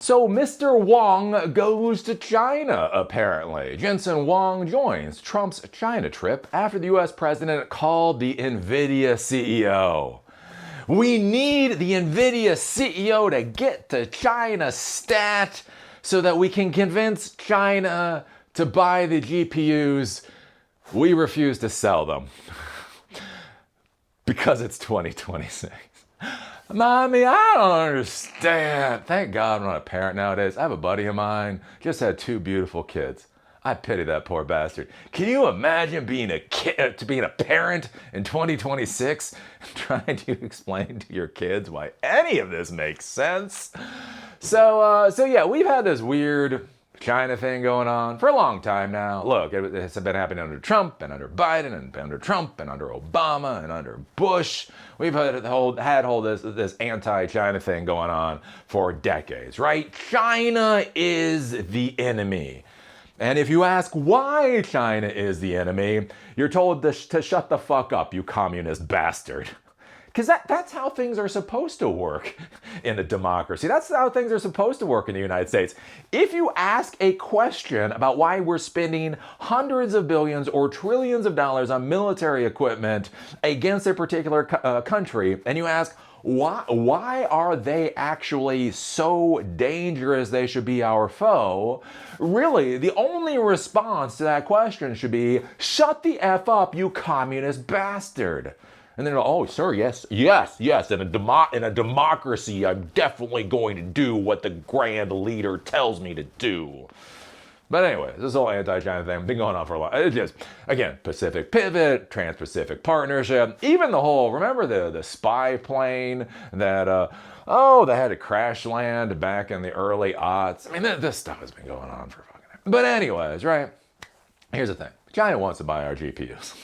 So Mr. Huang goes to China, apparently. Jensen Huang joins Trump's China trip after the US president called the NVIDIA CEO. We need the NVIDIA CEO to get to China stat so that we can convince China to buy the GPUs. We refuse to sell them because it's 2026. Mommy, I don't understand. Thank God I'm not a parent nowadays. I have a buddy of mine, just had 2 beautiful kids. I pity that poor bastard. Can you imagine being a parent in 2026 and trying to explain to your kids why any of this makes sense? So yeah, we've had this weird China thing going on for a long time now. Look, it's been happening under Trump and under Biden and under Trump and under Obama and under Bush. We've had this anti-China thing going on for decades, right? China is the enemy. And if you ask why China is the enemy, you're told to shut the fuck up, you communist bastard. Because that's how things are supposed to work in a democracy. That's how things are supposed to work in the United States. If you ask a question about why we're spending hundreds of billions or trillions of dollars on military equipment against a particular country, and you ask, why are they actually so dangerous they should be our foe? Really, the only response to that question should be, shut the F up, you communist bastard. And then, oh, sir, yes. In a democracy, I'm definitely going to do what the grand leader tells me to do. But anyway, this whole anti-China thing been going on for a while. It's just, again, Pacific Pivot, Trans-Pacific Partnership, even the whole, remember the spy plane that, they had to crash land back in the early aughts. I mean, this stuff has been going on for fucking ever. But anyways, right? Here's the thing. China wants to buy our GPUs.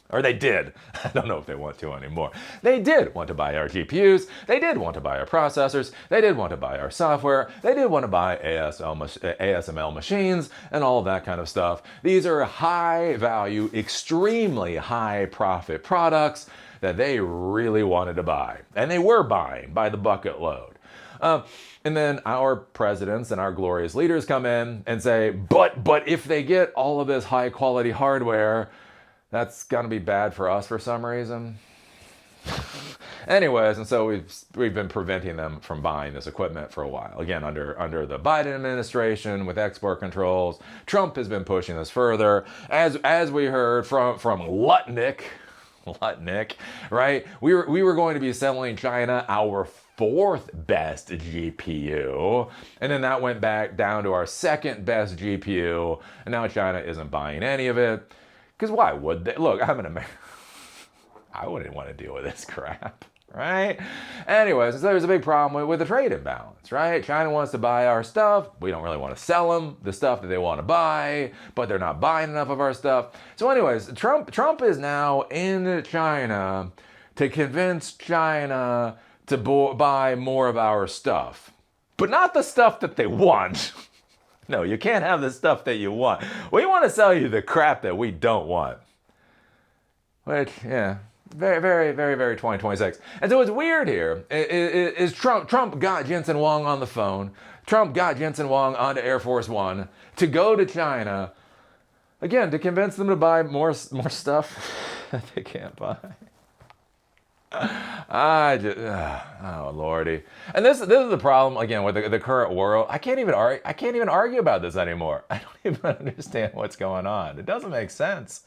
Or they did. I don't know if they want to anymore. They did want to buy our GPUs. They did want to buy our processors. They did want to buy our software. They did want to buy ASML machines and all of that kind of stuff. These are high value, extremely high profit products that they really wanted to buy. And they were buying by the bucket load. And then our presidents and our glorious leaders come in and say, but if they get all of this high quality hardware, that's gonna be bad for us for some reason. Anyways, and so we've been preventing them from buying this equipment for a while. Again, under the Biden administration with export controls, Trump has been pushing this further. As we heard from Lutnick, right? We were going to be selling China our 4th best GPU, and then that went back down to our 2nd best GPU, and now China isn't buying any of it. Because why would they? Look, I'm an American. I wouldn't want to deal with this crap, right? Anyways, so there's a big problem with the trade imbalance, right? China wants to buy our stuff. We don't really want to sell them the stuff that they want to buy, but they're not buying enough of our stuff. So anyways, Trump is now in China to convince China to buy more of our stuff, but not the stuff that they want. No, you can't have the stuff that you want. We want to sell you the crap that we don't want. Which, yeah, very, very, very, very 2026. And so what's weird here is Trump got Jensen Huang on the phone. Trump got Jensen Huang onto Air Force One to go to China, again, to convince them to buy more stuff that they can't buy. Oh lordy, and this is the problem again with the current world. I can't even argue about this anymore. I don't even understand what's going on. It doesn't make sense.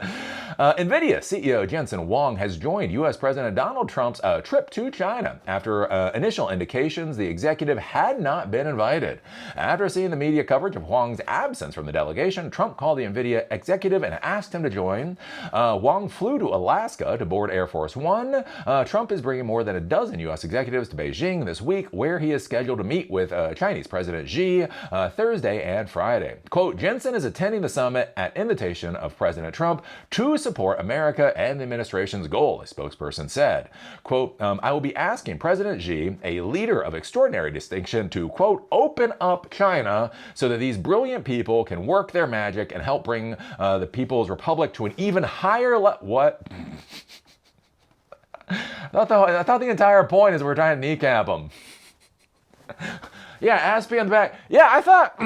NVIDIA CEO Jensen Huang has joined U.S. President Donald Trump's trip to China after initial indications the executive had not been invited. After seeing the media coverage of Huang's absence from the delegation, Trump called the NVIDIA executive and asked him to join. Huang flew to Alaska to board Air Force One. Trump is bringing more than a dozen U.S. executives to Beijing this week, where he is scheduled to meet with Chinese President Xi Thursday and Friday. Quote, Jensen is attending the summit at invitation of President Trump to support America and the administration's goal, a spokesperson said. Quote, I will be asking President Xi, a leader of extraordinary distinction, to, quote, open up China so that these brilliant people can work their magic and help bring the People's Republic to an even higher level. What? I thought the entire point is we're trying to kneecap them. Yeah, ask me on the back. Yeah, I thought,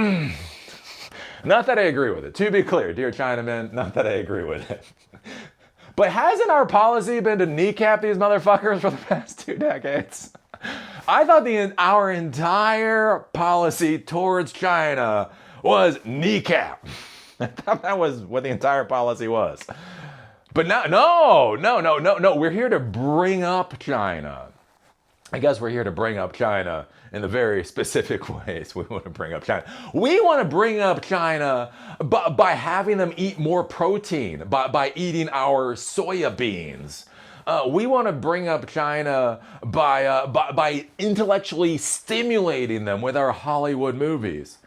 not that I agree with it. To be clear, dear Chinamen, not that I agree with it. But hasn't our policy been to kneecap these motherfuckers for the past 2 decades? I thought our entire policy towards China was kneecap. I thought that was what the entire policy was. But now, no. We're here to bring up China. I guess we're here to bring up China in the very specific ways we want to bring up China. We want to bring up China by having them eat more protein, by eating our soya beans. We want to bring up China by intellectually stimulating them with our Hollywood movies.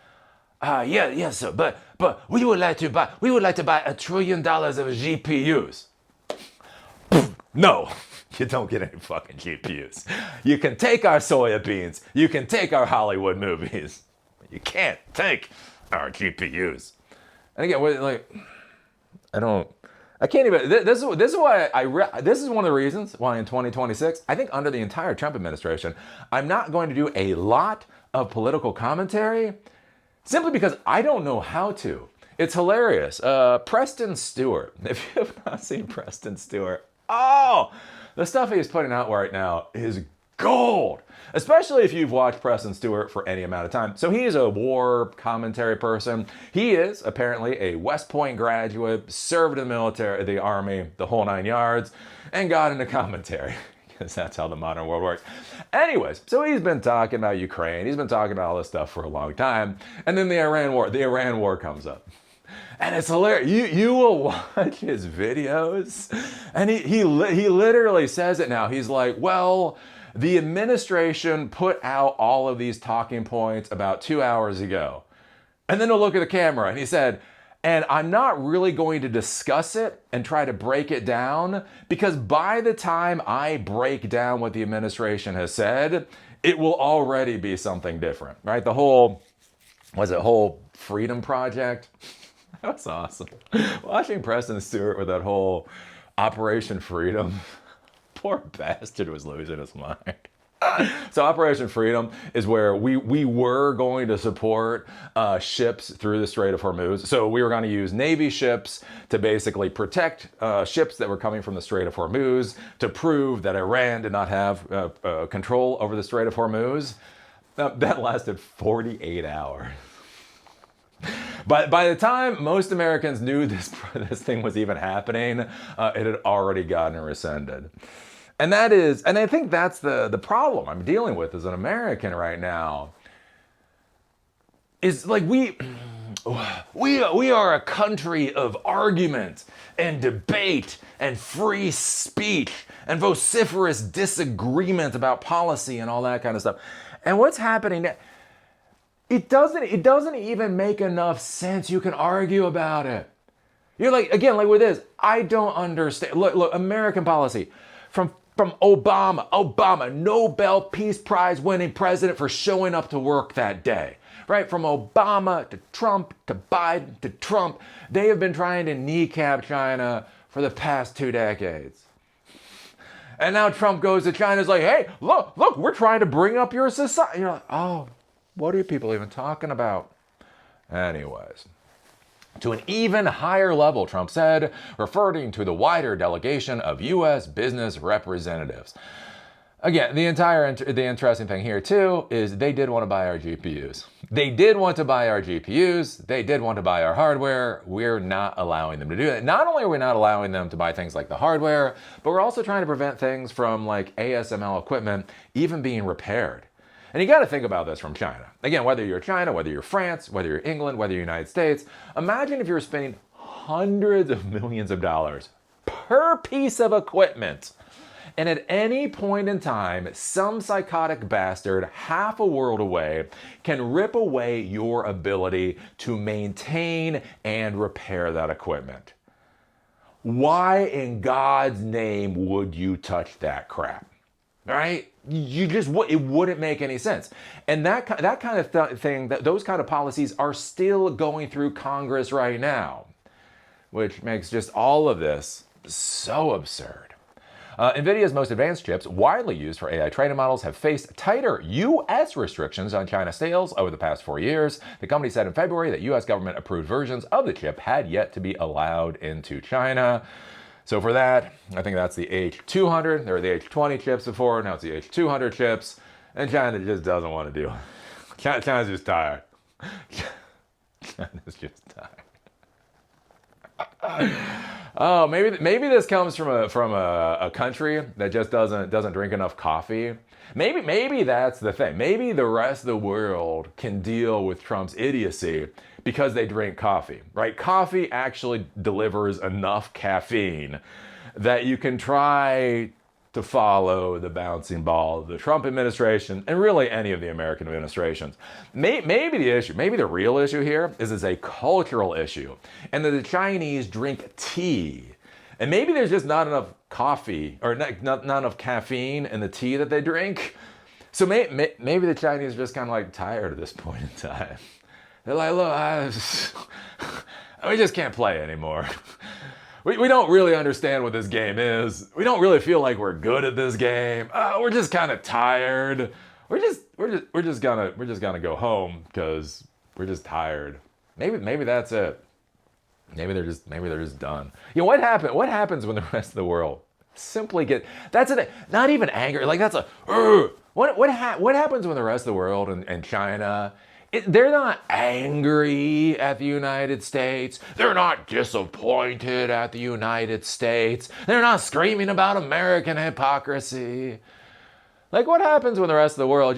Yes, sir. But we would like to buy $1 trillion of GPUs. No, you don't get any fucking GPUs. You can take our soya beans. You can take our Hollywood movies. You can't take our GPUs. And again, I can't even. This is why this is one of the reasons why in 2026, I think under the entire Trump administration, I'm not going to do a lot of political commentary, simply because I don't know how to. It's hilarious. Preston Stewart. If you have not seen Preston Stewart, the stuff he's putting out right now is gold. Especially if you've watched Preston Stewart for any amount of time. So he is a war commentary person. He is apparently a West Point graduate, served in the military, the army, the whole 9 yards, and got into commentary. Because that's how the modern world works. Anyways, so he's been talking about Ukraine. He's been talking about all this stuff for a long time. And then the Iran war comes up. And it's hilarious. You will watch his videos, and he literally says it now. He's like, well, the administration put out all of these talking points about 2 hours ago. And then he'll look at the camera, and he said, and I'm not really going to discuss it and try to break it down, because by the time I break down what the administration has said, it will already be something different, right? The whole Freedom Project. That was awesome. Watching Preston Stewart with that whole Operation Freedom. Poor bastard was losing his mind. So Operation Freedom is where we were going to support ships through the Strait of Hormuz. So we were going to use Navy ships to basically protect ships that were coming from the Strait of Hormuz to prove that Iran did not have control over the Strait of Hormuz. That lasted 48 hours. By the time most Americans knew this thing was even happening, it had already gotten rescinded. And I think that's the problem I'm dealing with as an American right now. Is like we are a country of argument and debate and free speech and vociferous disagreement about policy and all that kind of stuff. And what's happening now? It doesn't even make enough sense. You can argue about it. You're like with this, I don't understand. Look, American policy from Obama, Nobel Peace Prize winning president for showing up to work that day, right? From Obama to Trump to Biden to Trump, they have been trying to kneecap China for the past 2 decades. And now Trump goes to China, is like, hey, look, we're trying to bring up your society. You're like, oh, what are people even talking about? Anyways, to an even higher level, Trump said, referring to the wider delegation of U.S. business representatives. Again, the interesting thing here too is they did want to buy our GPUs. They did want to buy our GPUs. They did want to buy our hardware. We're not allowing them to do that. Not only are we not allowing them to buy things like the hardware, but we're also trying to prevent things from like ASML equipment even being repaired. And you got to think about this from China. Again, whether you're China, whether you're France, whether you're England, whether you're United States, imagine if you were spending hundreds of millions of dollars per piece of equipment. And at any point in time, some psychotic bastard half a world away can rip away your ability to maintain and repair that equipment. Why in God's name would you touch that crap? Right? It wouldn't make any sense. And that kind of thing, those kind of policies are still going through Congress right now, which makes just all of this so absurd. NVIDIA's most advanced chips, widely used for AI training models, have faced tighter U.S. restrictions on China sales over the past 4 years. The company said in February that U.S. government-approved versions of the chip had yet to be allowed into China. So for that, I think that's the H200. There were the H20 chips before, now it's the H200 chips. And China just doesn't want to do it. China's just tired. China's just tired. Oh, maybe this comes from a country that just doesn't drink enough coffee. Maybe that's the thing. Maybe the rest of the world can deal with Trump's idiocy because they drink coffee, right? Coffee actually delivers enough caffeine that you can try to follow the bouncing ball of the Trump administration and really any of the American administrations. Maybe the real issue here is it's a cultural issue, and that the Chinese drink tea. And maybe there's just not enough coffee or not enough caffeine in the tea that they drink. So maybe the Chinese are just kind of like tired at this point in time. They're like, look, we just can't play anymore. We don't really understand what this game is. We don't really feel like we're good at this game. We're just kind of tired. We're just gonna go home because we're just tired. Maybe that's it. Maybe they're just done. You know what happens when the rest of the world simply that's it. Not even angry. Like that's what happens when the rest of the world and China. They're not angry at the United States. They're not disappointed at the United States. They're not screaming about American hypocrisy. Like, what happens when the rest of the world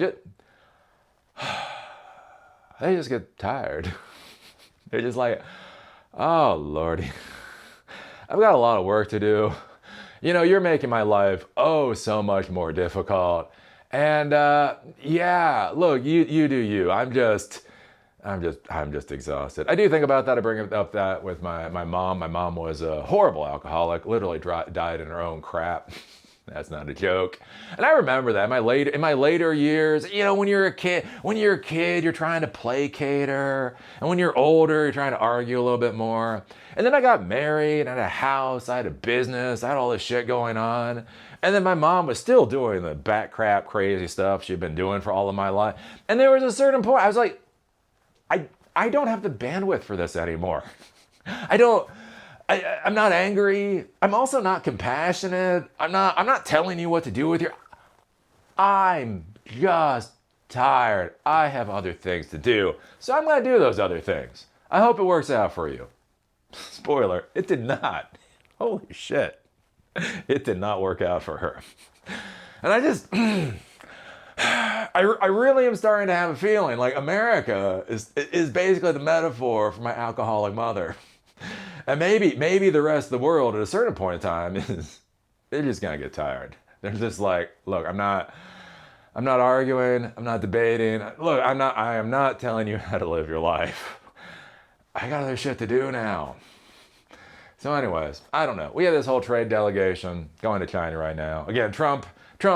they just get tired. They're just like, oh, Lordy, I've got a lot of work to do. You know, you're making my life so much more difficult. And yeah, look, you do you. I'm just exhausted. I do think about that. I bring up that with my mom. My mom was a horrible alcoholic, literally died in her own crap. That's not a joke. And I remember that in my later years, you know, when you're a kid, you're trying to placate her. And when you're older, you're trying to argue a little bit more. And then I got married, I had a house, I had a business, I had all this shit going on. And then my mom was still doing the back crap, crazy stuff she'd been doing for all of my life. And there was a certain point, I was like, I don't have the bandwidth for this anymore. I'm not angry. I'm also not compassionate. I'm not telling you what to do with your... I'm just tired. I have other things to do. So I'm going to do those other things. I hope it works out for you. Spoiler, it did not. Holy shit. It did not work out for her. And I really am starting to have a feeling like America is basically the metaphor for my alcoholic mother. And maybe the rest of the world at a certain point in time they're just gonna get tired. They're just like, look, I'm not arguing, I'm not debating. Look, I am not telling you how to live your life. I got other shit to do now. So anyways, I don't know. We have this whole trade delegation going to China right now. Again, Trump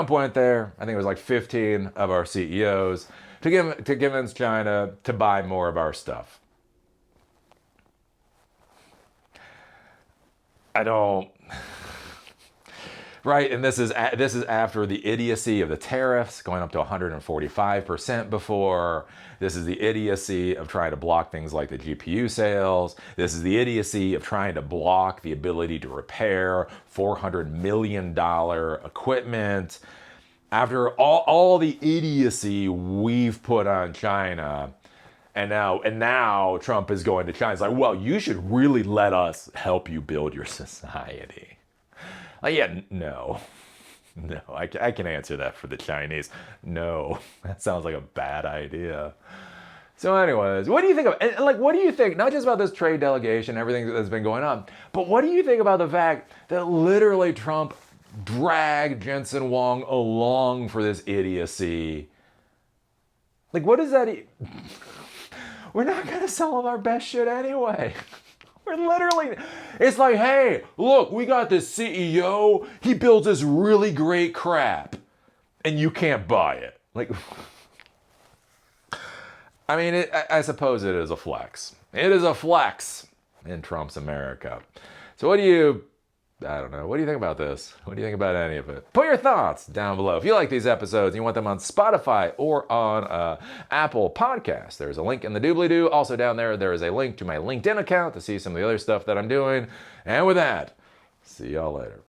went there. I think it was like 15 of our CEOs to convince China to buy more of our stuff. I don't... Right, and this is after the idiocy of the tariffs going up to 145% before. This is the idiocy of trying to block things like the GPU sales. This is the idiocy of trying to block the ability to repair $400 million equipment. After all the idiocy we've put on China, and now Trump is going to China. It's like, well, you should really let us help you build your society. Like, yeah, no, I can answer that for the Chinese. No, that sounds like a bad idea. So anyways, what do you think of, and like, what do you think, not just about this trade delegation, everything that's been going on, but what do you think about the fact that literally Trump dragged Jensen Huang along for this idiocy? Like, what does that... We're not going to sell them our best shit anyway. We're literally... It's like, hey, look, we got this CEO. He builds this really great crap. And you can't buy it. Like... I mean, I suppose it is a flex. It is a flex in Trump's America. So what do I don't know. What do you think about this? What do you think about any of it? Put your thoughts down below. If you like these episodes and you want them on Spotify or on Apple Podcasts, there's a link in the doobly-doo. Also down there is a link to my LinkedIn account to see some of the other stuff that I'm doing. And with that, see y'all later.